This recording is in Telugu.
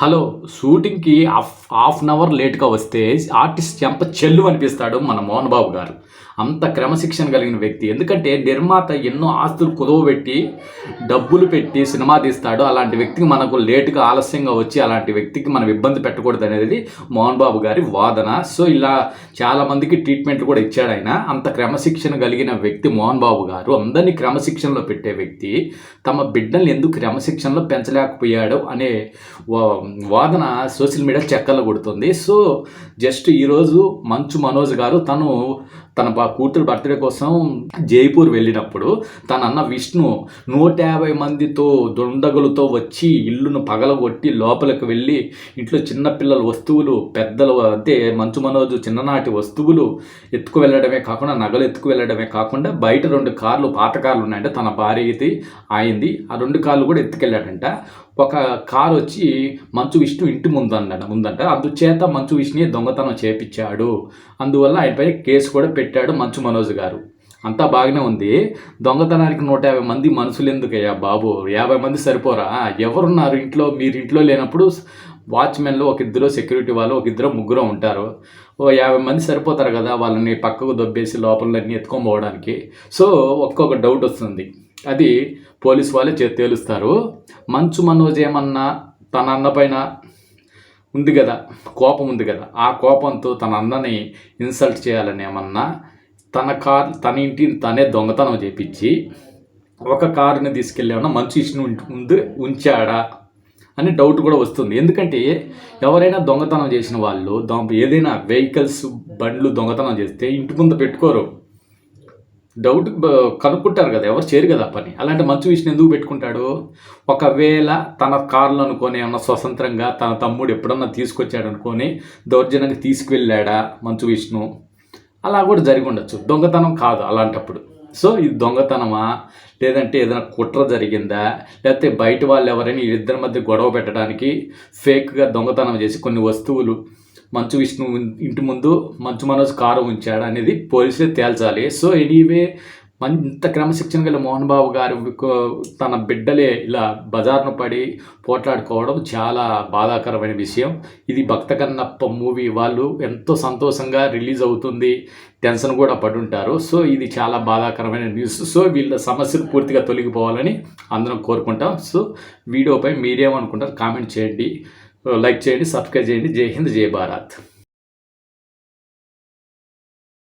హలో షూటింగ్‌కి హాఫ్ అన్ అవర్ లేట్‌గా వస్తే ఆర్టిస్ట్ చెంప చెల్లు అనిపిస్తాడు మన మోహన్ బాబు గారు. అంత క్రమశిక్షణ కలిగిన వ్యక్తి. ఎందుకంటే నిర్మాత ఎన్నో ఆస్తులు కుదవబెట్టి, డబ్బులు పెట్టి సినిమా తీస్తాడు. అలాంటి వ్యక్తికి మనకు లేట్‌గా ఆలస్యంగా వచ్చి అలాంటి వ్యక్తికి మనం ఇబ్బంది పెట్టకూడదనేది మోహన్ బాబు గారి వాదన. సో, ఇలా చాలామందికి ట్రీట్మెంట్లు కూడా ఇచ్చాడాయన. అంత క్రమశిక్షణ కలిగిన వ్యక్తి మోహన్ బాబు గారు. అందరినీ క్రమశిక్షణలో పెట్టే వ్యక్తి. తమ బిడ్డల్ని ఎందుకు క్రమశిక్షణలో పెంచలేకపోయాడు అనే వాదన సోషల్ మీడియా చక్కర్లు కొడుతుంది. సో, జస్ట్ ఈరోజు మంచు మనోజ్ గారు తన కూతురు బర్త్‌డే కోసం జైపూర్ వెళ్ళినప్పుడు తన అన్న విష్ణు 150 మందితో దుండగులతో వచ్చి ఇల్లును పగలగొట్టి లోపలికి వెళ్ళి ఇంట్లో చిన్నపిల్లల వస్తువులు, పెద్దలు అంటే మంచు మనోజ్ చిన్ననాటి వస్తువులు ఎత్తుకు వెళ్ళడమే కాకుండా, నగలు ఎత్తుకు వెళ్ళడమే కాకుండా బయట 2 కార్లు, పాత కార్లు ఉన్నాయంటే తన భార్యది ఆయింది. ఆ 2 కార్లు కూడా ఎత్తుకెళ్ళాడంట. ఒక కారు వచ్చి మంచు విష్ణు ఇంటి ముందంట. అందుచేత మంచు విష్ణుని దొంగతనం చేపించాడు. అందువల్ల ఆయనపై కేసు కూడా పెట్టాడు మంచు మనోజ్ గారు. అంతా బాగానే ఉంది. దొంగతనానికి 150 మంది మనుషులు ఎందుకయ్యా బాబు? 50 మంది సరిపోరా? ఎవరున్నారు ఇంట్లో? మీరు ఇంట్లో లేనప్పుడు వాచ్మెన్లు ఇద్దరు, సెక్యూరిటీ వాళ్ళు ముగ్గురు ఉంటారు. 50 మంది సరిపోతారు కదా, వాళ్ళని పక్కకు దొబ్బేసి లోపలన్నీ ఎత్తుకొని పోవడానికి. సో, ఒక్కొక్క డౌట్ వస్తుంది. అది పోలీసు వాళ్ళే తేలుస్తారు. మంచు మనోజ్ ఏమన్నా తన అన్న పైన ఉంది కదా, కోపం ఉంది కదా, ఆ కోపంతో తన అన్నని ఇన్సల్ట్ చేయాలని ఏమన్నా తన ఇంటిని తనే దొంగతనం చేపించి ఒక కారుని తీసుకెళ్ళి ఏమన్నా మంచు విష్ణు ఇంటి ముందు ఉంచాడా అని డౌట్ కూడా వస్తుంది. ఎందుకంటే ఎవరైనా దొంగతనం చేసిన వాళ్ళు ఏదైనా వెహికల్స్, బండ్లు దొంగతనం చేస్తే ఇంటి ముందు పెట్టుకోరు. డౌట్ కనుక్కుంటారు కదా, ఎవరు చేయరు కదా పని. అలాంటి మంచు విష్ణు ఎందుకు పెట్టుకుంటాడు? ఒకవేళ తన కార్లు అనుకొని ఏమన్నా స్వతంత్రంగా తన తమ్ముడు ఎప్పుడన్నా తీసుకొచ్చాడు అనుకొని దౌర్జన్యంగా తీసుకువెళ్ళాడా మంచు విష్ణు? అలా కూడా జరిగి ఉండొచ్చు. దొంగతనం కాదు అలాంటప్పుడు. సో, ఇది దొంగతనమా, లేదంటే ఏదైనా కుట్ర జరిగిందా, లేకపోతే బయట వాళ్ళు ఎవరైనా వీళ్ళిద్దరి మధ్య గొడవ పెట్టడానికి ఫేక్గా దొంగతనం చేసి కొన్ని వస్తువులు మంచు విష్ణు ఇంటి ముందు మంచు మనోజ్ కారు ఉంచాడు అనేది పోలీసులే తేల్చాలి. సో, ఎనీవే ఇంత క్రమశిక్షణ గల మోహన్ బాబు గారు తన బిడ్డలే ఇలా బజార్ను పడి పోట్లాడుకోవడం చాలా బాధాకరమైన విషయం. ఇది భక్త కన్నప్ప మూవీ వాళ్ళు ఎంతో సంతోషంగా రిలీజ్ అవుతుంది, టెన్షన్ కూడా పడుంటారు. సో, ఇది చాలా బాధాకరమైన న్యూస్. సో, వీళ్ళ సమస్యలు పూర్తిగా తొలగిపోవాలని అందరం కోరుకుంటాం. సో, వీడియోపై మీరేమనుకుంటారు కామెంట్ చేయండి, లైక్ చేయండి, సబ్స్క్రైబ్ చేయండి. జై హింద్, జై భారత్.